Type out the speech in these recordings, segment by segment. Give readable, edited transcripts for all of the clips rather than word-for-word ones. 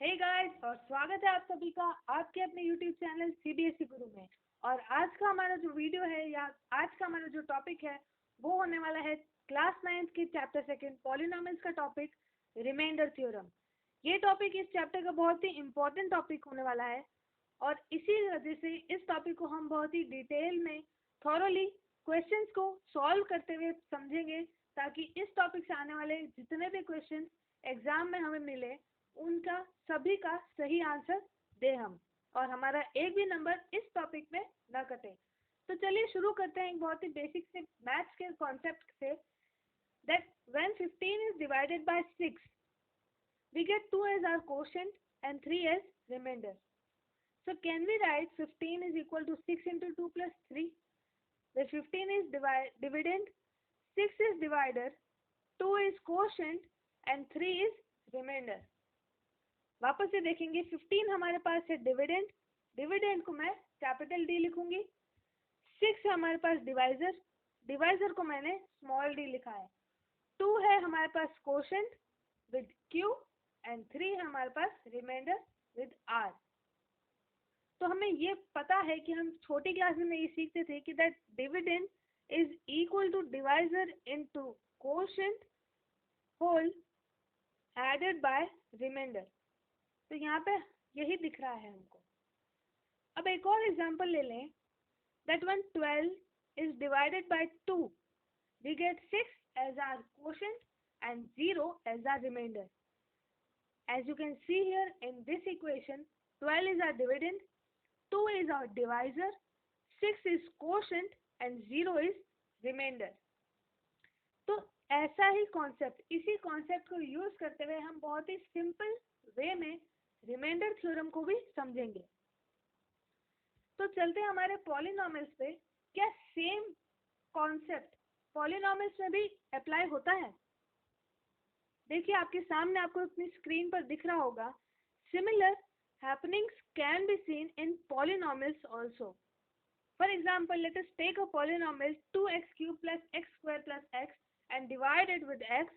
Hey guys, और स्वागत है आप सभी का आपके अपने यूट्यूब चैनल सीबीएसई गुरु में। और आज का हमारा जो वीडियो है या आज का हमारा जो टॉपिक है वो होने वाला है क्लास 9th के चैप्टर सेकंड पॉलिनॉमियल्स का टॉपिक रिमाइंडर थ्योरम। ये टॉपिक इस चैप्टर का बहुत ही इम्पोर्टेंट टॉपिक होने वाला है और इसी वजह से इस टॉपिक को हम बहुत ही डिटेल में थॉरोली क्वेश्चंस को सॉल्व करते हुए समझेंगे, ताकि इस टॉपिक से आने वाले जितने भी क्वेश्चन एग्जाम में हमें मिले उनका सभी का सही आंसर दे हम, और हमारा एक भी नंबर इस टॉपिक में न कटे। तो चलिए शुरू करते हैं एक बहुत ही बेसिक से मैथ्स के कॉन्सेप्ट से। That when 15 is divided by 6 we get 2 as our quotient and 3 as remainder. So can we write 15 is equal to 6 into 2 plus 3, where 15 is dividend, 6 is divider, 2 is quotient and 3 is remainder. वापस से देखेंगे, 15 हमारे पास है dividend, dividend को मैं capital D लिखूंगी। 6 है हमारे पास डिवाइजर, डिवाइजर को मैंने स्मॉल डी लिखा है। 2 है हमारे पास कोशेंट विद क्यू एंड 3 है हमारे पास रिमाइंडर विद आर। तो हमें ये पता है कि हम छोटी क्लासेस में ये सीखते थे कि that dividend is equal to divisor into quotient whole added by remainder. तो यहाँ पे यही दिख रहा है हमको। अब एक और एग्जांपल ले लें, that when 12 is divided by 2 we get 6 as our quotient and 0 as our remainder. As you can see here in this equation, 12 is our dividend, 2 is our divisor, 6 is quotient and 0 is remainder. तो ऐसा ही concept, इसी concept को use करते हुए हम बहुत ही simple way में remainder theorem को भी समझेंगे। तो चलते हैं हमारे पॉलिनॉमियल्स पे। क्या सेम कॉन्सेप्ट पॉलिनॉमियल्स में भी अप्लाई होता है? देखिए आपके सामने, आपको अपनी स्क्रीन पर दिख रहा होगा, similar happenings can be seen in polynomials also. For example, let us take a polynomial 2x³ plus x² plus x and divide it with x,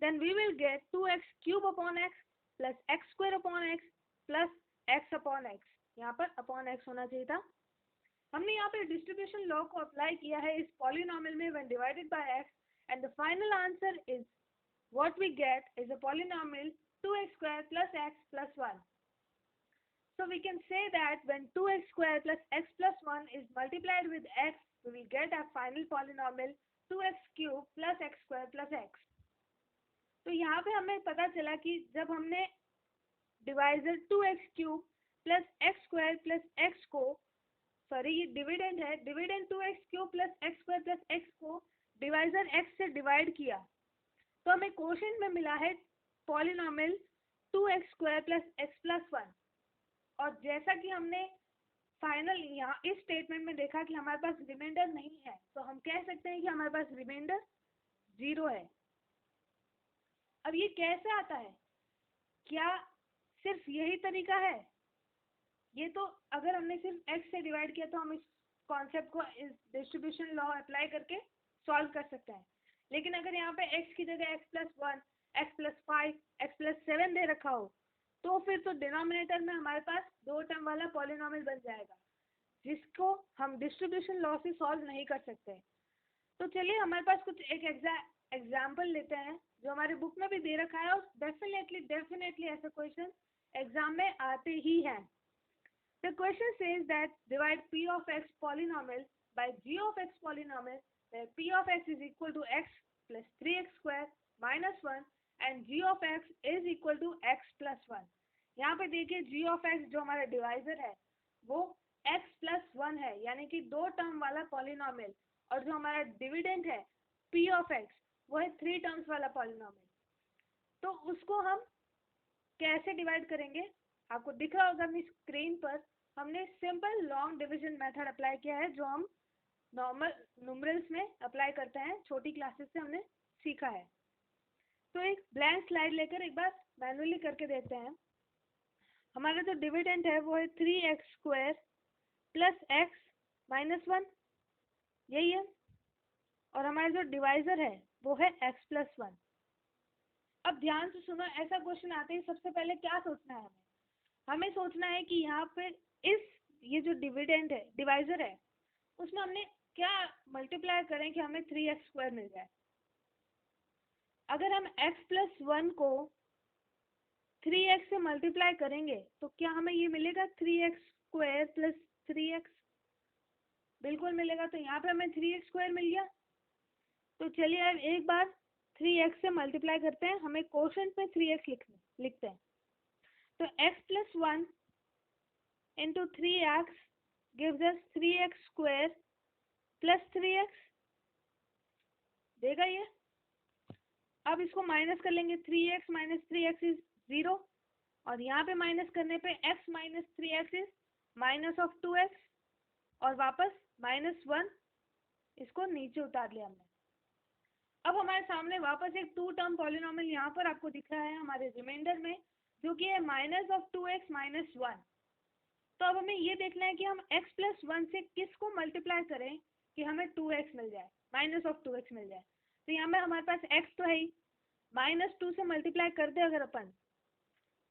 then we will get 2x³ upon x plus x² upon x plus x upon x। यहाँ पर upon x होना चाहिए था। हमने यहाँ पे distribution law को apply किया है इस पॉलिनॉमियल में when divided by x, and the final answer is what we get is a polynomial 2x² plus x plus 1. So we can say that when 2x² plus x plus 1 is multiplied with x, we will get a final polynomial 2x³ plus x² plus x. तो यहाँ पे हमें पता चला कि जब हमने divisor 2x³ plus x² plus x को, सॉरी ये डिविडेंड है, dividend 2x³ plus x² plus x को डिवाइजर x से डिवाइड किया, तो हमें कोशेंट में मिला है polynomial 2x² plus x plus 1। और जैसा कि हमने फाइनल यहाँ इस स्टेटमेंट में देखा कि हमारे पास रिमाइंडर नहीं है, तो हम कह सकते हैं कि हमारे पास रिमाइंडर 0 है। अब ये कैसे आता है? क्या सिर्फ यही तरीका है? ये तो अगर हमने सिर्फ x से डिवाइड किया तो हम इस कॉन्सेप्ट को इस डिस्ट्रीब्यूशन लॉ अप्लाई करके सॉल्व कर सकते हैं। लेकिन अगर यहाँ पे x की जगह x+1, x+5, x+7 दे रखा हो, तो फिर तो डिनोमिनेटर में हमारे पास 2 टर्म वाला पॉलिनॉमियल बन जाएगा, जिसको हम डिस्ट्रीब्यूशन लॉ से सॉल्व नहीं कर सकते। तो चलिए हमारे पास कुछ एक एग्जाम्पल लेते हैं जो हमारे बुक में भी दे रखा है, और डेफिनेटली ऐसे क्वेश्चन एग्जाम में आते ही हैं। The question says that divide p of x polynomial by g of x polynomial, where p of x is equal to x plus 3x² minus 1 and g of x is equal to x plus 1. यहाँ पे देखिए g of x जो हमारा divisor है वो x plus 1 है, यानी कि 2 टर्म वाला पॉलिनॉमियल, और जो हमारा डिविडेंड है p of x वो है 3 टर्म्स वाला पॉलिनॉमियल। तो उसको हम कैसे डिवाइड करेंगे? आपको दिख रहा होगा अपनी स्क्रीन पर, हमने simple long division method apply किया है, जो हम नॉर्मल न्यूमरल्स में अप्लाई करते हैं, छोटी क्लासेस से हमने सीखा है। तो एक ब्लैंक स्लाइड लेकर एक बार मैनुअली करके देखते हैं। हमारा जो डिविडेंड है वो है 3x² प्लस x माइनस 1, यही है, और हमारा जो डिवाइजर है वो है x plus 1। अब ध्यान से सुनो, ऐसा क्वेश्चन आते ही सबसे पहले क्या सोचना है हमें सोचना है कि यहाँ पे इस ये जो डिविडेंड है, डिवाइजर है, उसमें हमने क्या मल्टीप्लाई करें कि हमें 3x² मिल जाए। अगर हम x+1 को 3x से मल्टीप्लाई करेंगे तो क्या हमें ये मिलेगा 3x² + 3x? बिल्कुल मिलेगा। तो यहाँ पे हमें 3x² मिल गया। तो चलिए अब एक बार 3x से मल्टीप्लाई करते हैं, हमें कोशेंट में 3x लिखते हैं। तो x+1 into 3x gives us 3x² + 3x देगा ये। अब इसको माइनस कर लेंगे, 3x - 3x इज 0, और यहाँ पे माइनस करने पे x - 3x इज -2x, और वापस -1, इसको नीचे उतार लिया हमने। अब हमारे सामने वापस एक 2 टर्म पॉलिनॉमियल यहाँ पर आपको दिख रहा है हमारे रिमाइंडर में, जो कि है -2x - 1। तो अब हमें ये देखना है कि हम x+1 से किसको मल्टीप्लाई करें कि हमें 2x मिल जाए, -2x मिल जाए। तो यहाँ में हमारे पास x तो है ही, -2 से मल्टीप्लाई कर दे अगर अपन,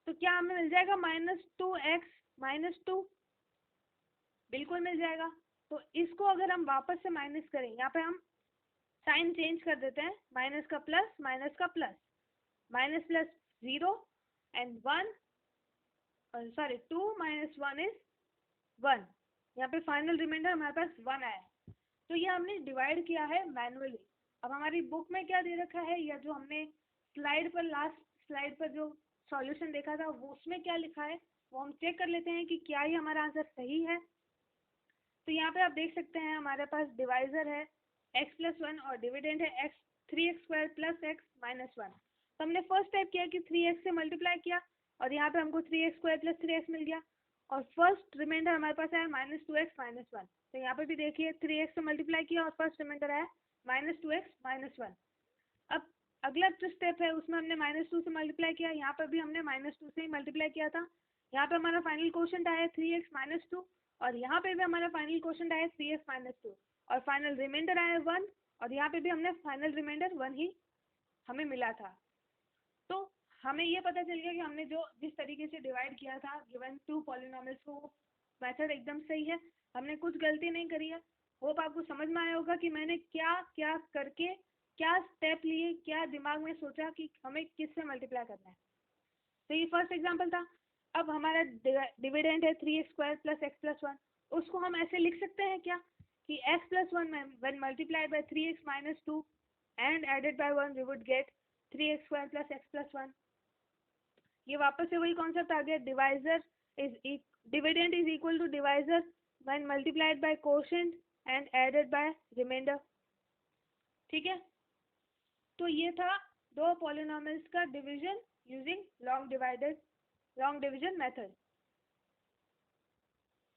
तो क्या हमें मिल जाएगा -2x - 2, बिल्कुल मिल जाएगा। तो इसको अगर हम वापस से माइनस करें, यहाँ पे हम साइन चेंज कर देते हैं, माइनस का प्लस, माइनस का plus, minus plus 0 and 1, sorry 2 - 1 is 1। यहाँ पे फाइनल रिमाइंडर हमारे पास 1 आया है। तो ये हमने डिवाइड किया है मैनुअली। अब हमारी बुक में क्या दे रखा है, या जो हमने स्लाइड पर, लास्ट स्लाइड पर जो सॉल्यूशन देखा था, वो उसमें क्या लिखा है वो हम चेक कर लेते हैं कि क्या ही हमारा आंसर सही है। तो यहाँ पे आप देख सकते हैं हमारे पास डिवाइजर है x+1 और डिविडेंड है 3x² + x - 1। तो हमने फर्स्ट स्टेप किया कि 3x से मल्टीप्लाई किया, और यहाँ पे हमको 3x² + 3x मिल गया, और फर्स्ट रिमाइंडर हमारे पास आया -2x - 1। तो यहाँ पे भी देखिए 3x से मल्टीप्लाई किया और फर्स्ट रिमाइंडर आया -2x - 1। अब अगला जो स्टेप है उसमें हमने -2 से मल्टीप्लाई किया, यहाँ पर भी हमने -2 से ही मल्टीप्लाई किया था। यहाँ पे हमारा फाइनल क्वोशंट आया 3x - 2, और यहाँ पे भी हमारा फाइनल क्वोशंट आया 3x - 2, और फाइनल रिमाइंडर आया 1, और यहाँ पे भी हमने फाइनल रिमाइंडर 1 ही हमें मिला था। तो हमें ये पता चल गया कि हमने जो जिस तरीके से डिवाइड किया था गिवन 2 पॉलिनॉमियल्स को, मेथड एकदम सही है, हमने कुछ गलती नहीं करी है। होप आपको समझ में आया होगा कि मैंने क्या क्या करके, क्या स्टेप लिए, क्या दिमाग में सोचा कि हमें किससे मल्टीप्लाई करना है। तो ये फर्स्ट एग्जांपल था। अब हमारा डिविडेंड है 3x² + x+1, उसको हम ऐसे लिख सकते हैं क्या कि x+1 when multiplied by 3x - 2 and added by 1 we would get 3x² + x+1। ये वापस से वही कॉन्सेप्ट आ गया, dividend is equal to divisor when multiplied by quotient and added by remainder। ठीक है, तो ये था 2 पॉलिनॉमियल्स का division using long division method.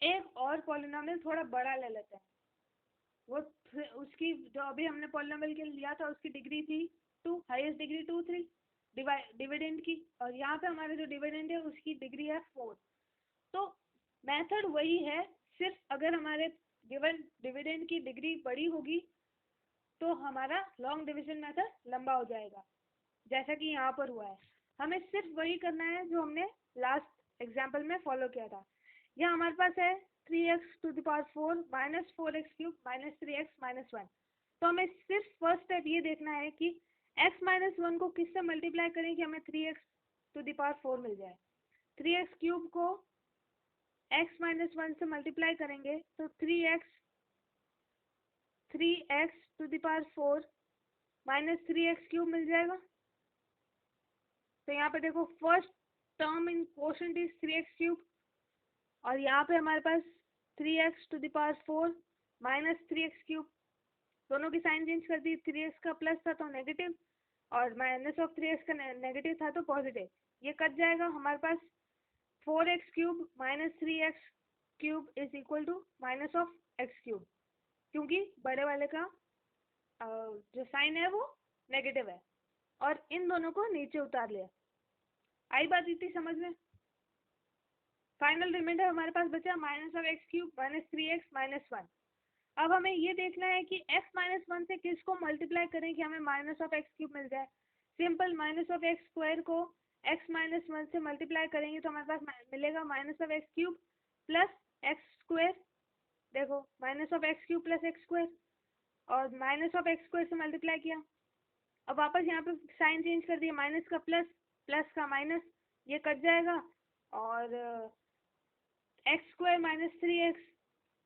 एक और पॉलिनॉमियल थोड़ा बड़ा ले लेते हैं, वो उसकी जो अभी हमने पॉलिनॉमियल के लिया था उसकी डिग्री थी 2, हाईएस्ट डिग्री 2 3 डिविडेंड की, और यहाँ पे हमारा जो डिविडेंड है उसकी डिग्री है 4। तो मेथड वही है, सिर्फ अगर हमारे गिवन डिविडेंड की डिग्री बड़ी होगी तो हमारा लॉन्ग डिवीजन मेथड लंबा हो जाएगा, जैसा कि यहाँ पर हुआ है। हमें सिर्फ वही करना है जो हमने लास्ट एग्जाम्पल में फॉलो किया था। यहाँ हमारे पास है 3x⁴ - 4x³ - 3x - 1। तो हमें सिर्फ फर्स्ट स्टेप ये देखना है कि x - 1 को किससे मल्टीप्लाई करें कि हमें 3x⁴ मिल जाए। 3x³ को x - 1 से मल्टीप्लाई करेंगे तो 3x⁴ - 3x³ मिल जाएगा। तो यहाँ पे देखो first term in quotient is 3x³, और यहाँ पे हमारे पास 3x⁴ - 3x³, दोनों की साइन चेंज कर दी, 3x का प्लस था तो नेगेटिव, और -3x का नेगेटिव था तो पॉजिटिव। ये कट जाएगा, हमारे पास 4x³ - 3x³ is equal to -x³, क्योंकि बड़े वाले का जो साइन है वो नेगेटिव है, और इन दोनों को नीचे उतार लिया। आई बात इतनी समझ में? फाइनल रिमाइंडर हमारे पास बचा -x³ - 3x - 1। अब हमें ये देखना है कि x - 1 से किसको मल्टीप्लाई करें कि हमें -x³ मिल जाए। Simple minus of x square को एक्स माइनस 1 से मल्टीप्लाई करेंगे तो हमारे पास मिलेगा minus of x cube plus x square. देखो minus of x cube plus x square, और माइनस ऑफ एक्स स्क्वायर से मल्टीप्लाई किया। अब वापस यहाँ पे साइन चेंज कर दिया, माइनस का प्लस, प्लस का माइनस, ये कट जाएगा, और x square minus 3x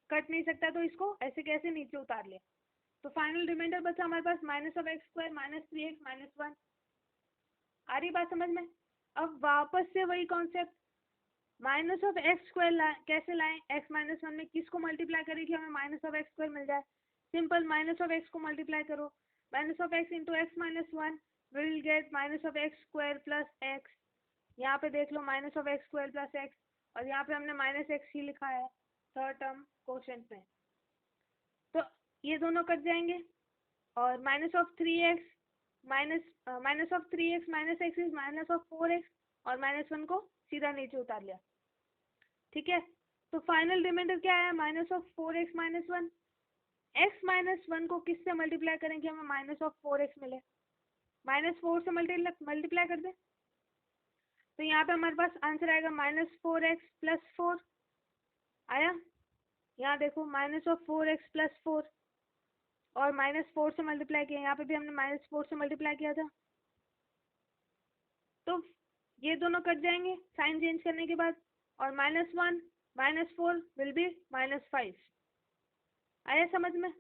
cut नहीं सकता तो इसको ऐसे कैसे नीचे उतार लिया। तो फाइनल रिमाइंडर बचा हमारे पास minus of x square minus 3x minus 1। आ रही बात समझ में? अब वापस से वही concept, minus of x square कैसे लाएं, एक्स माइनस 1 में किसको मल्टीप्लाई करें कि हमें माइनस ऑफ एक्स स्क्वायर मिल जाए। सिंपल माइनस ऑफ एक्स को मल्टीप्लाई करो, minus of x into x minus 1 will get minus of x square plus x. यहाँ पे देख लो minus of x square plus x, और यहाँ पे हमने माइनस एक्स ही लिखा है थर्ड टर्म क्वोशंट में, तो ये दोनों कट जाएंगे। और minus of 3x minus of 3x minus x is minus of 4x, और माइनस 1 को सीधा नीचे उतार लिया। ठीक है, तो फाइनल रिमाइंडर क्या है, minus of 4x minus 1। x minus 1 को किससे मल्टीप्लाई करेंगे हमें माइनस ऑफ 4x मिले, माइनस 4 से मल्टीप्लाई कर दे, तो यहाँ पे हमारे पास आंसर आएगा माइनस 4x प्लस 4 आया। यहाँ देखो माइनस ऑफ 4x प्लस 4, और माइनस 4 से मल्टीप्लाई किया, यहाँ पे भी हमने माइनस 4 से मल्टीप्लाई किया था, तो ये दोनों कट जाएंगे साइन चेंज करने के बाद, और minus 1 minus 4 will be minus 5। आया समझ में?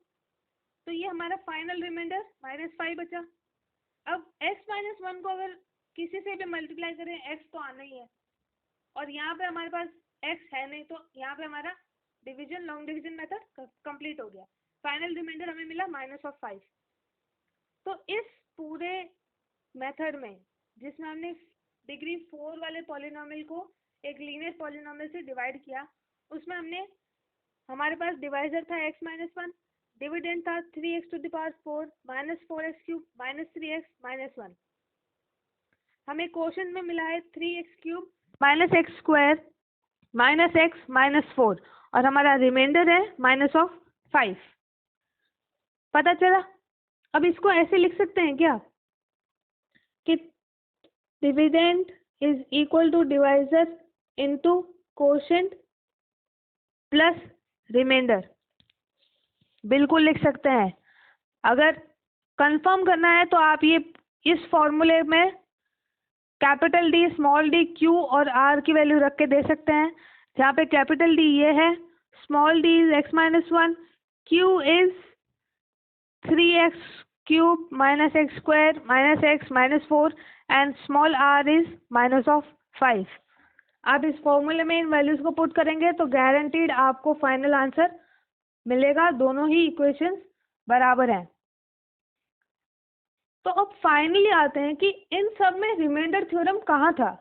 तो ये हमारा फाइनल रिमाइंडर माइनस 5 बचा। अब x माइनस 1 को अगर किसी से भी मल्टीप्लाई करें x तो आना ही है, और यहाँ पे हमारे पास x है नहीं, तो यहाँ पे हमारा division long division method complete हो गया। फाइनल रिमाइंडर हमें मिला माइनस ऑफ 5। तो इस पूरे मेथड में जिसमें हमने डिग्री 4 वाले पॉलिनोमियल को एक लीनियर पॉलिनोमियल से डिवाइड किया, उसमें हमने हमारे पास डिवाइजर था x माइनस 1, डिविडेंड था 3x to the power 4 minus 4x cube minus 3x minus 1। हमें क्वोशंट में मिला है 3x cube minus x square minus x minus 4, और हमारा रिमाइंडर है माइनस ऑफ 5। पता चला? अब इसको ऐसे लिख सकते हैं क्या कि dividend is equal to divisor into quotient plus remainder. बिल्कुल लिख सकते हैं। अगर कंफर्म करना है तो आप ये इस फॉर्मूले में capital D small D Q और आर की वैल्यू रख के दे सकते हैं, जहाँ पे कैपिटल डी ये है, small d is x minus 1, q is 3x cube minus x square minus x minus 4, and small r is minus of 5। आप इस फॉर्मूले में इन वैल्यूज को पुट करेंगे तो गारंटीड आपको फाइनल आंसर मिलेगा, दोनों ही इक्वेशंस बराबर हैं। तो अब फाइनली आते हैं कि इन सब में रिमाइंडर थ्योरम कहाँ था।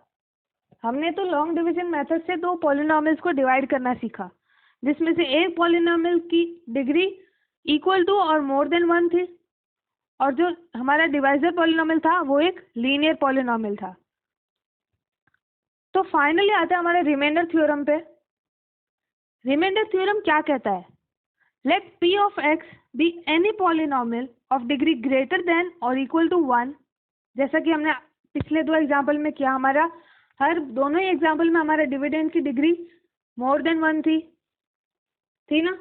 हमने तो लॉन्ग डिवीजन मेथड से दो पॉलिनोमियल्स को डिवाइड करना सीखा, जिसमें से एक पॉलिनोमियल की डिग्री इक्वल टू और मोर देन 1 थी, और जो हमारा डिवाइजर पॉलिनोमियल था वो एक लीनियर पॉलिनोमियल था। तो फाइनली आता है हमारे रिमाइंडर थ्योरम पे। रिमाइंडर थ्योरम क्या कहता है, late p of x be any polynomial of degree greater than or equal to 1। जैसा कि हमने पिछले दो एग्जाम्पल में किया, हमारा हर दोनों ही एग्जाम्पल में हमारा डिविडेंड की डिग्री मोर देन 1 थी ना,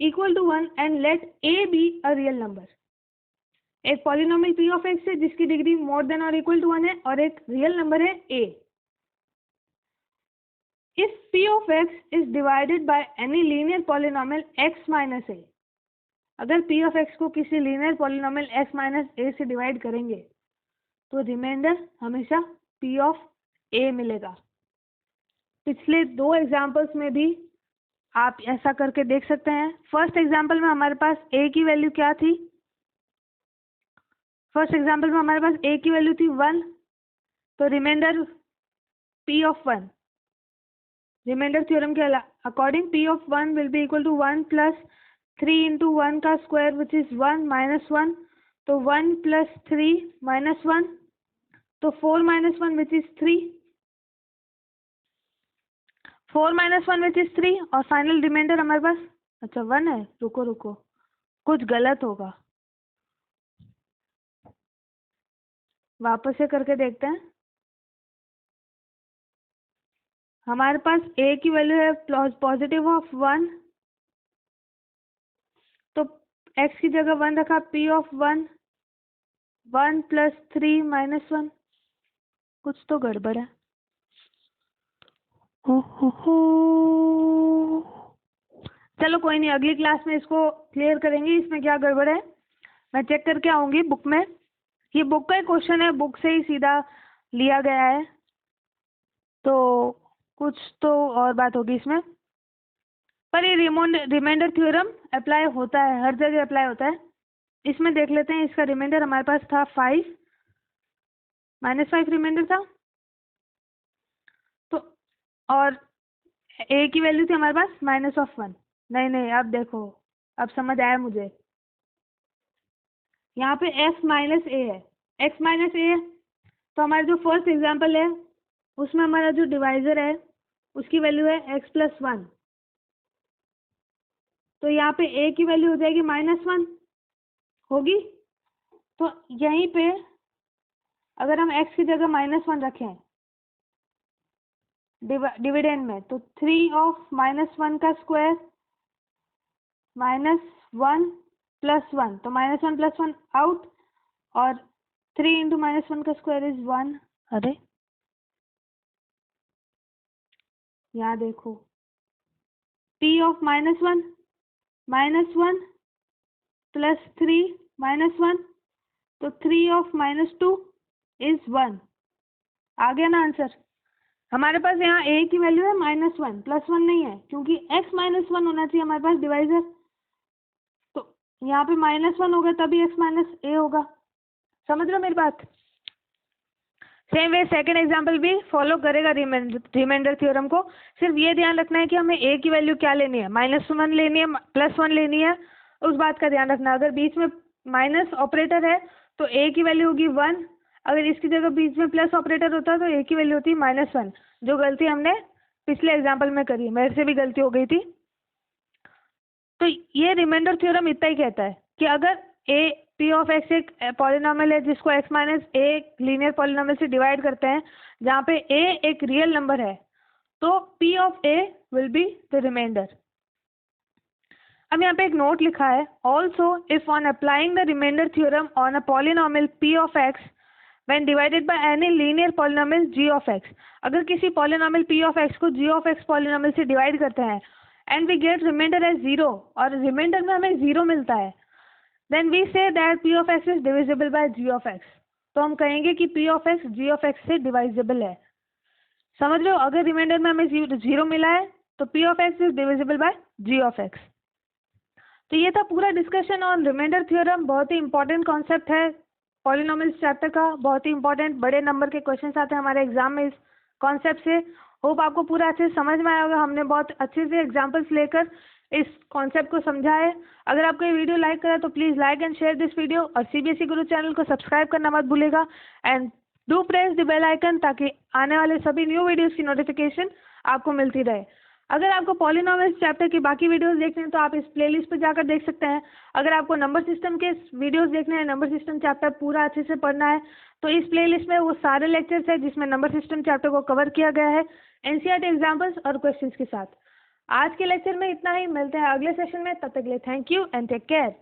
equal to 1, and let a be a real number। एक पॉलिनोमियल p of x है जिसकी डिग्री मोर देन और इक्वल टू 1 है, और एक रियल नंबर है a। If p of x is divided by any linear polynomial x minus a, अगर p of x को किसी linear polynomial x minus a से डिवाइड करेंगे तो रिमाइंडर हमेशा p of a मिलेगा। पिछले दो एग्जाम्पल्स में भी आप ऐसा करके देख सकते हैं। फर्स्ट एग्जाम्पल में हमारे पास a की वैल्यू क्या थी, फर्स्ट एग्जाम्पल में हमारे पास a की वैल्यू थी 1, तो reminder p of 1, reminder theorem के according p of 1 will be equal to 1 plus 3 into 1 का स्क्वायर विच इज 1 माइनस 1, तो 1 प्लस 3 माइनस 1, तो 4 minus 1 which is 3, 4 minus 1 which is 3, और फाइनल रिमाइंडर हमारे पास अच्छा 1 है। रुको रुको, कुछ गलत होगा, वापस से करके देखते हैं। हमारे पास a की वैल्यू है पॉजिटिव ऑफ 1, तो x की जगह 1 रखा, p ऑफ 1 1 प्लस 3 माइनस 1। कुछ तो गड़बड़ है। हो। चलो कोई नहीं, अगली क्लास में इसको क्लियर करेंगे, इसमें क्या गड़बड़ है। मैं चेक करके आऊंगी बुक में। ये बुक का ही क्वेश्चन है, बुक से ही सीधा लिया गया है, तो कुछ तो और बात होगी इसमें। पर ये रिमाइंडर थ्योरम अप्लाई होता है, हर जगह अप्लाई होता है। इसमें देख लेते हैं, इसका रिमाइंडर हमारे पास था 5, -5 रिमाइंडर था, तो और a की वैल्यू थी हमारे पास -1। नहीं नहीं, अब देखो, अब समझ आया मुझे। यहाँ पे x माइनस ए है, x माइनस ए है, तो हमारा जो फर्स्ट एग्जाम्पल है उसमें हमारा जो डिवाइजर है उसकी वैल्यू है x प्लस 1, तो यहाँ पे a की वैल्यू हो जाएगी -1 होगी। तो यहीं पे अगर हम x की जगह -1 रखें डिविडेंड में, तो 3 ऑफ -1 का स्क्वायर -1 प्लस 1, तो -1 प्लस 1 आउट, और 3 इंटू -1 का स्क्वायर इज 1। अरे यहाँ देखो, p ऑफ -1 प्लस 3 -1, तो 3 ऑफ -2 इज 1। आ गया ना आंसर। हमारे पास यहाँ a की वैल्यू है -1 प्लस 1 नहीं है, क्योंकि x -1 होना चाहिए हमारे पास डिवाइजर, तो यहाँ पे -1 होगा तभी x माइनस ए होगा। समझ रहे हो मेरी बात। सेम वे सेकंड एग्जांपल भी फॉलो करेगा रिमाइंडर थ्योरम को। सिर्फ ये ध्यान रखना है कि हमें a की वैल्यू क्या लेनी है, -1 लेनी है, +1 लेनी है, उस बात का ध्यान रखना। अगर बीच में माइनस ऑपरेटर है तो a की वैल्यू होगी 1, अगर इसकी जगह बीच में प्लस ऑपरेटर होता है तो a की वैल्यू होती है -1, जो गलती हमने पिछले एग्जाम्पल में करी, मेरे से भी गलती हो गई थी। तो ये रिमाइंडर थ्योरम इतना ही कहता है कि अगर a p ऑफ x एक पॉलिनॉमियल है जिसको x minus a linear polynomial से डिवाइड करते हैं, जहाँ पे a एक रियल नंबर है, तो p of a will be the remainder. अब यहाँ पे एक नोट लिखा है, also if on applying the remainder theorem on a polynomial p of x when divided by any linear polynomial g of x, अगर किसी पॉलिनॉमियल p ऑफ x को g of x polynomial से divide करते हैं and we get remainder as 0, और reminder में हमें 0 मिलता है, then we say that p of x is divisible by g of x, तो हम कहेंगे कि p of x g of x से डिवाइजिबल है। समझ रहे हो, अगर रिमाइंडर में हमें 0 मिला है तो p of x is divisible by g of x। तो ये था पूरा डिस्कशन ऑन रिमाइंडर थ्योरम। बहुत ही इंपॉर्टेंट कॉन्सेप्ट है पॉलिनॉमियल्स चैप्टर का, बहुत ही इंपॉर्टेंट, बड़े नंबर के क्वेश्चंस आते हैं हमारे एग्जाम में इस कॉन्सेप्ट से। होप आपको पूरा अच्छे से समझ में आया होगा, हमने बहुत अच्छे से एग्जांपल्स लेकर इस कॉन्सेप्ट को समझा है। अगर आपको ये वीडियो लाइक करा तो please like and share this video, और सीबीएसई गुरु चैनल को सब्सक्राइब करना मत भूलेगा, and do press the bell icon ताकि आने वाले सभी न्यू वीडियोज़ की नोटिफिकेशन आपको मिलती रहे। अगर आपको पॉलिनॉमियल्स चैप्टर की बाकी वीडियोस देखने हैं तो आप इस प्लेलिस्ट पर जाकर देख सकते हैं। अगर आपको नंबर सिस्टम के वीडियोस देखने हैं, नंबर सिस्टम चैप्टर पूरा अच्छे से पढ़ना है, तो इस प्लेलिस्ट में वो सारे लेक्चर्स हैं जिसमें नंबर सिस्टम चैप्टर को कवर किया गया है एनसीईआरटी एग्जाम्पल्स और क्वेश्चंस के साथ। आज के लेक्चर में इतना ही, मिलते हैं अगले सेशन में, तब तक के लिए thank you and take care.